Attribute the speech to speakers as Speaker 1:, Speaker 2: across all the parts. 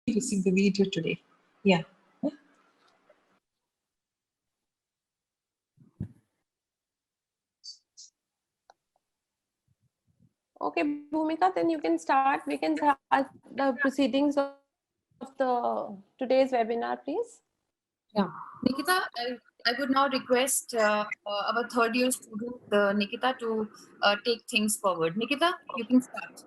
Speaker 1: using the video today. Yeah.
Speaker 2: Okay, Bhumika, then you can start. We can start the proceedings of today's webinar, please.
Speaker 3: Yeah, Nikita, I would now request our third year student, Nikita, to take things forward. Nikita, you can start.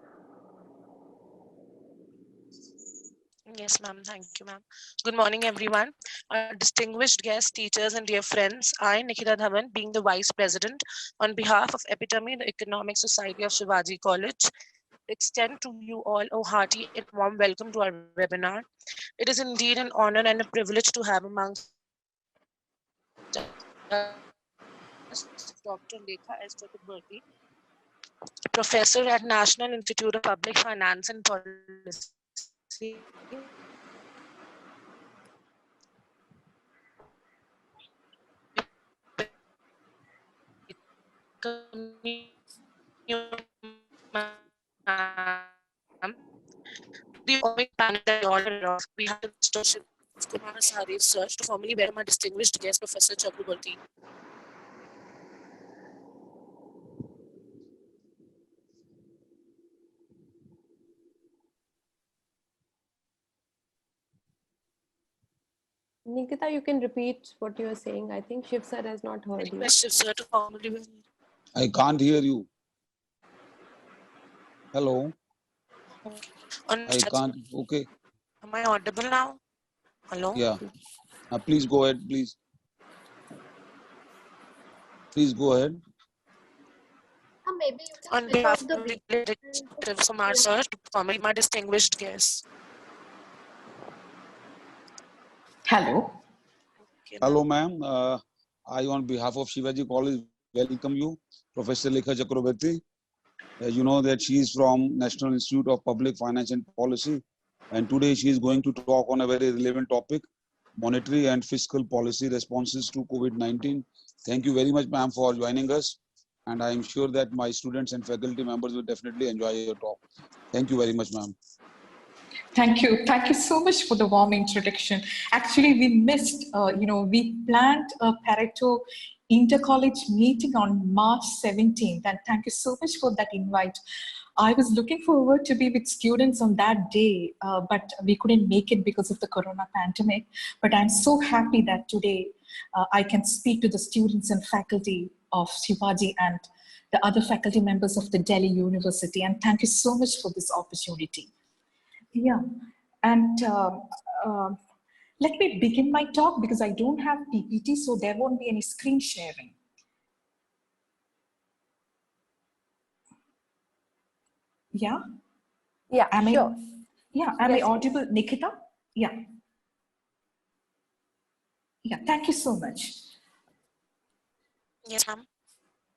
Speaker 4: Yes, ma'am. Thank you, ma'am. Good morning, everyone. Our distinguished guests, teachers, and dear friends, I, Nikita Dhawan, being the Vice President, on behalf of Epitome, the Economic Society of Shivaji College, extend to you all a hearty and warm welcome to our webinar. It is indeed an honor and a privilege to have amongst us Dr. Lekha Chakraborty, Professor at National Institute of Public Finance and Policy. The economic panel that all are of, we have the Mr. Kumar Sari Search to formally welcome our distinguished guest, Professor Chakraborty.
Speaker 2: Nikita, you can repeat what you are saying. I think Shiv sir has not heard you.
Speaker 4: Request Shiv sir to formally.
Speaker 5: I can't hear you. Hello.
Speaker 4: Okay.
Speaker 5: I can't. Okay.
Speaker 4: Am I audible now? Hello?
Speaker 5: Yeah. Please go ahead, please. Please go ahead.
Speaker 3: Maybe
Speaker 4: On behalf of the executive Kumar sir, to formally my distinguished guests.
Speaker 1: Hello.
Speaker 4: Okay,
Speaker 5: Hello, ma'am. I, on behalf of Shivaji College, welcome you, Professor Lekha Chakraborty. You know that she is from National Institute of Public Finance and Policy, and today she is going to talk on a very relevant topic, monetary and fiscal policy responses to COVID-19. Thank you very much, ma'am, for joining us, and I am sure that my students and faculty members will definitely enjoy your talk. Thank you very much, ma'am.
Speaker 1: Thank you. Thank you so much for the warm introduction. Actually, we missed, we planned a Pareto inter-college meeting on March 17th. And thank you so much for that invite. I was looking forward to be with students on that day, but we couldn't make it because of the corona pandemic. But I'm so happy that today I can speak to the students and faculty of Shivaji and the other faculty members of the Delhi University. And thank you so much for this opportunity. Yeah, and let me begin my talk because I don't have PPT, so there won't be any screen sharing. Yeah?
Speaker 2: Yeah, sure.
Speaker 1: Am I audible, Nikita? Yeah. Yeah, thank you so much.
Speaker 4: Yes, ma'am.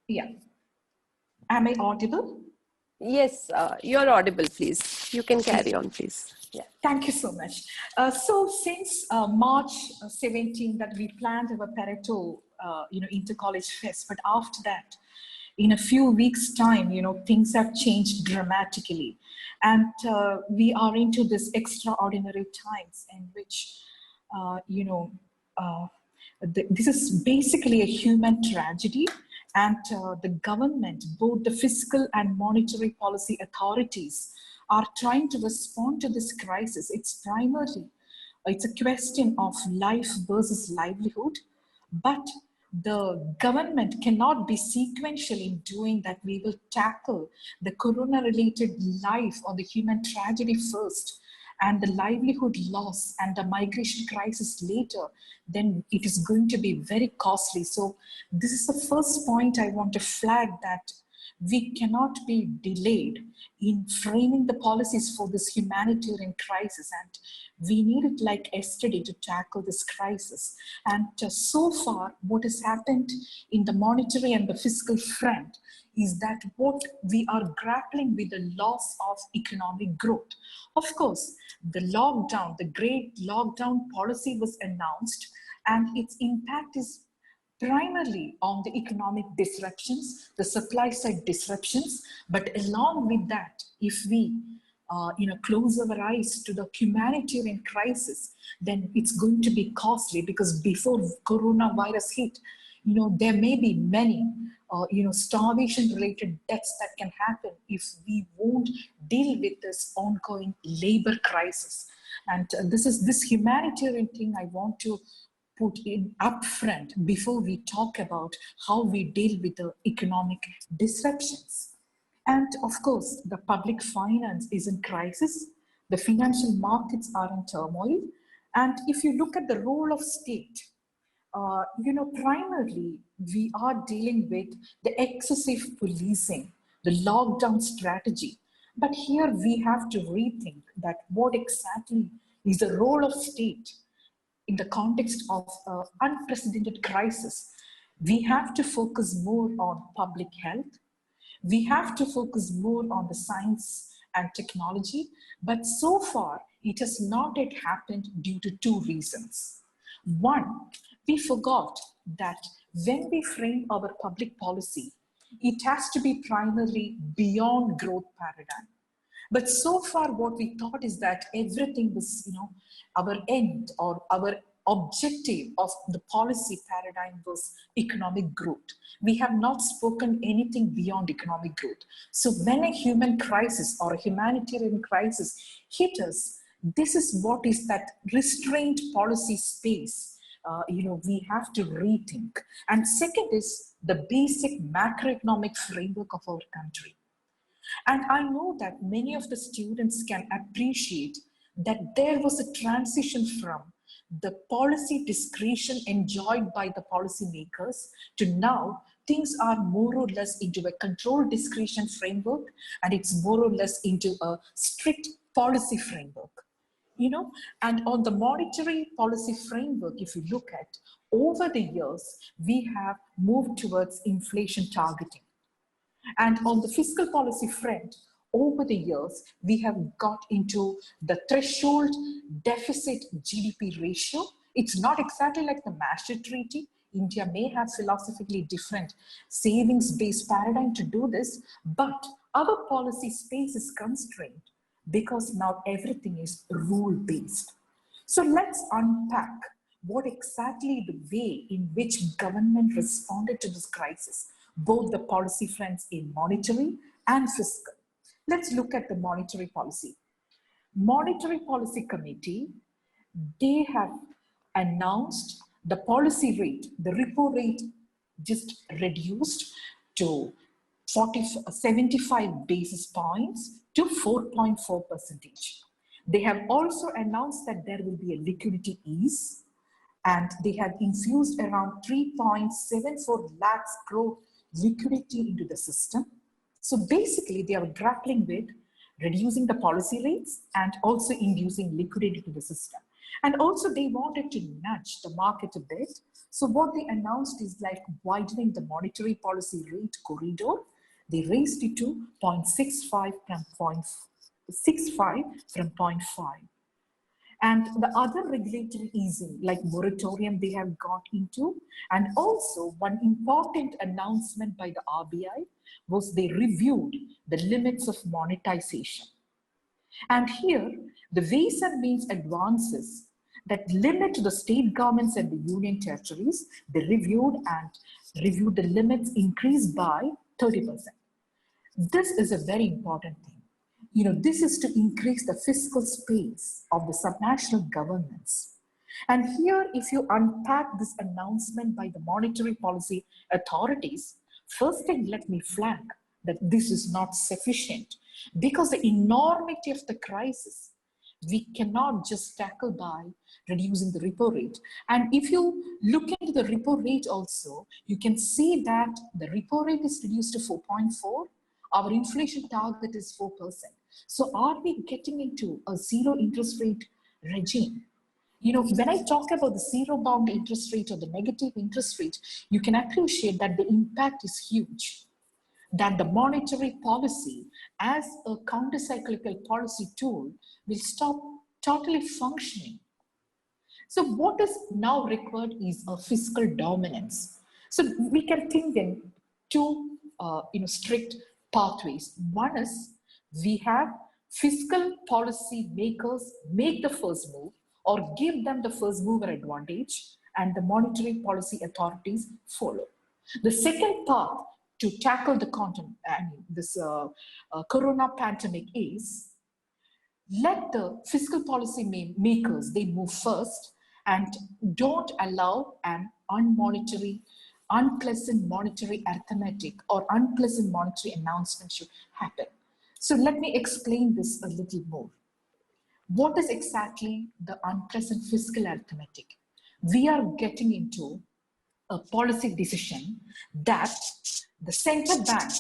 Speaker 1: Yeah. Am I audible?
Speaker 2: Yes, you're audible, please. You can carry on, please.
Speaker 1: Yeah, thank you so much. So since March 17 that we planned our Pareto, inter-college fest, but after that, in a few weeks' time, things have changed dramatically. And we are into this extraordinary times in which, this is basically a human tragedy. And the government, both the fiscal and monetary policy authorities, are trying to respond to this crisis. It's a question of life versus livelihood, but the government cannot be sequential in doing that. We will tackle the corona-related life or the human tragedy first, and the livelihood loss and the migration crisis later, then it is going to be very costly. So this is the first point I want to flag, that we cannot be delayed in framing the policies for this humanitarian crisis, and we need it like yesterday to tackle this crisis. And so far, what has happened in the monetary and the fiscal front is that what we are grappling with the loss of economic growth. Of course, the lockdown, the great lockdown policy was announced, and its impact is primarily on the economic disruptions, the supply side disruptions. But along with that, if we close our eyes to the humanitarian crisis, then it's going to be costly, because before coronavirus hit, there may be many, starvation-related deaths that can happen if we won't deal with this ongoing labor crisis. And this humanitarian thing I want to put in upfront before we talk about how we deal with the economic disruptions. And of course, the public finance is in crisis. The financial markets are in turmoil. And if you look at the role of state, primarily we are dealing with the excessive policing, the lockdown strategy. But here we have to rethink that what exactly is the role of state in the context of unprecedented crisis. We have to focus more on public health. We have to focus more on the science and technology, but so far it has not yet happened due to two reasons. One, we forgot that when we frame our public policy, it has to be primarily beyond growth paradigm. But so far what we thought is that everything was, our end or our objective of the policy paradigm was economic growth. We have not spoken anything beyond economic growth. So when a human crisis or a humanitarian crisis hit us, this is what is that restrained policy space we have to rethink. And second is the basic macroeconomic framework of our country. And I know that many of the students can appreciate that there was a transition from the policy discretion enjoyed by the policymakers to now things are more or less into a controlled discretion framework, and it's more or less into a strict policy framework. And on the monetary policy framework, if you look at over the years, we have moved towards inflation targeting. And on the fiscal policy front, over the years, we have got into the threshold deficit GDP ratio. It's not exactly like the Maastricht Treaty. India may have philosophically different savings-based paradigm to do this, but our policy space is constrained because now everything is rule-based. So let's unpack what exactly the way in which government responded to this crisis, both the policy fronts in monetary and fiscal. Let's look at the monetary policy. Monetary Policy Committee, they have announced the policy rate, the repo rate just reduced to 75 basis points to 4.4%. They have also announced that there will be a liquidity ease, and they have infused around 3.74 lakhs crore liquidity into the system. So basically they are grappling with reducing the policy rates and also inducing liquidity to the system. And also they wanted to nudge the market a bit. So what they announced is like widening the monetary policy rate corridor. They raised it to 0.65 from 0.5. And the other regulatory easing like moratorium they have got into. And also one important announcement by the RBI was they reviewed the limits of monetization. And here the ways and means advances that limit to the state governments and the union territories, they reviewed the limits increased by 30%. This is a very important thing. This is to increase the fiscal space of the subnational governments. And here, if you unpack this announcement by the monetary policy authorities, first thing, let me flag that this is not sufficient, because the enormity of the crisis, we cannot just tackle by reducing the repo rate. And if you look into the repo rate also, you can see that the repo rate is reduced to 4.4. Our inflation target is 4%. So are we getting into a zero interest rate regime? When I talk about the zero bound interest rate or the negative interest rate, you can appreciate that the impact is huge. That the monetary policy as a counter-cyclical policy tool will stop totally functioning. So what is now required is a fiscal dominance. So we can think in two strict pathways. One is we have fiscal policy makers make the first move or give them the first mover advantage, and the monetary policy authorities follow. The second path to tackle the corona pandemic is let the fiscal policy makers, they move first and don't allow an unpleasant monetary arithmetic or unpleasant monetary announcement should happen. So let me explain this a little more. What is exactly the unpleasant fiscal arithmetic? We are getting into a policy decision that the central bank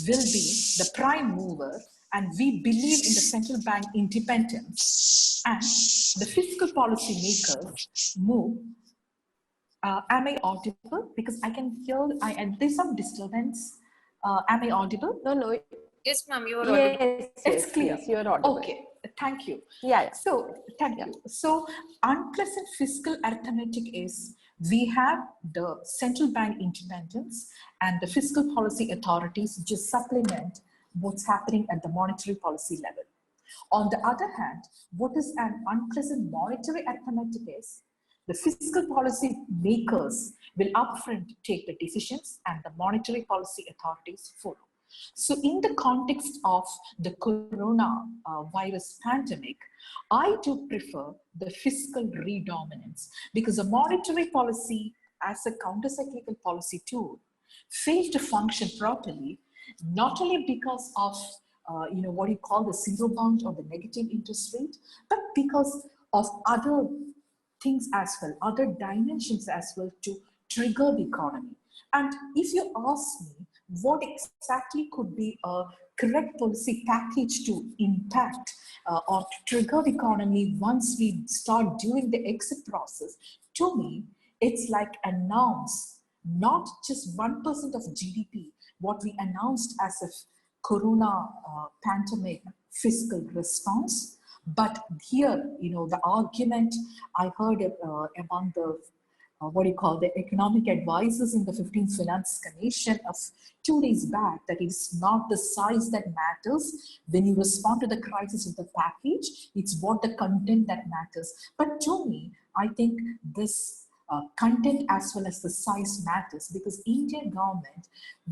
Speaker 1: will be the prime mover, and we believe in the central bank independence, and the fiscal policy makers move. Am I audible? Because I can hear, there's some disturbance. Am I audible?
Speaker 2: No.
Speaker 3: Yes, ma'am, you are audible.
Speaker 2: Yes,
Speaker 1: It's clear.
Speaker 2: Yes, you're audible.
Speaker 1: Okay, thank you.
Speaker 2: Yeah.
Speaker 1: So, thank you. So, unpleasant fiscal arithmetic is we have the central bank independence and the fiscal policy authorities just supplement what's happening at the monetary policy level. On the other hand, what is an unpleasant monetary arithmetic is the fiscal policy makers will upfront take the decisions and the monetary policy authorities follow. So in the context of the corona virus pandemic, I do prefer the fiscal redominance, because the monetary policy as a countercyclical policy tool failed to function properly, not only because of what you call the zero bound or the negative interest rate, but because of other things as well, other dimensions as well to trigger the economy. And if you ask me, what exactly could be a correct policy package to impact or to trigger the economy once we start doing the exit process, to me, it's like announce not just 1% of GDP, what we announced as a corona pandemic fiscal response, but here, the argument I heard among the the economic advisors in the 15th Finance Commission of 2 days back, that it's not the size that matters when you respond to the crisis of the package, it's what the content that matters. But to me, I think this content as well as the size matters, because Indian government,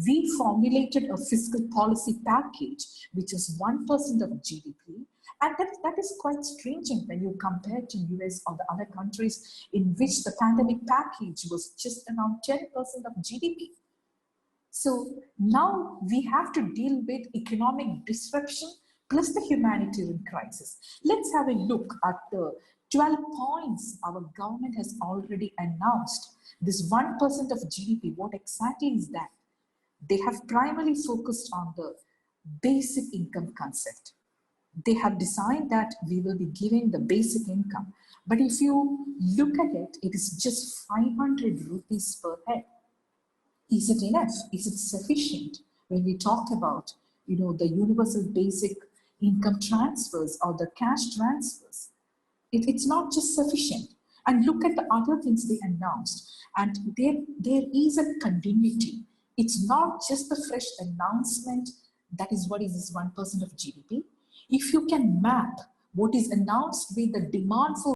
Speaker 1: we formulated a fiscal policy package which is 1% of GDP, and that is quite stringent when you compare to US or the other countries in which the pandemic package was just around 10% of GDP. So now we have to deal with economic disruption plus the humanitarian crisis. Let's have a look at the 12 points our government has already announced. This 1% of GDP, what exactly is that? They have primarily focused on the basic income concept. They have designed that we will be giving the basic income. But if you look at it, it is just 500 rupees per head. Is it enough? Is it sufficient? When we talk about, the universal basic income transfers or the cash transfers, it's not just sufficient. And look at the other things they announced. And there is a continuity. It's not just the fresh announcement that is what is this 1% of GDP. If you can map what is announced with the demand for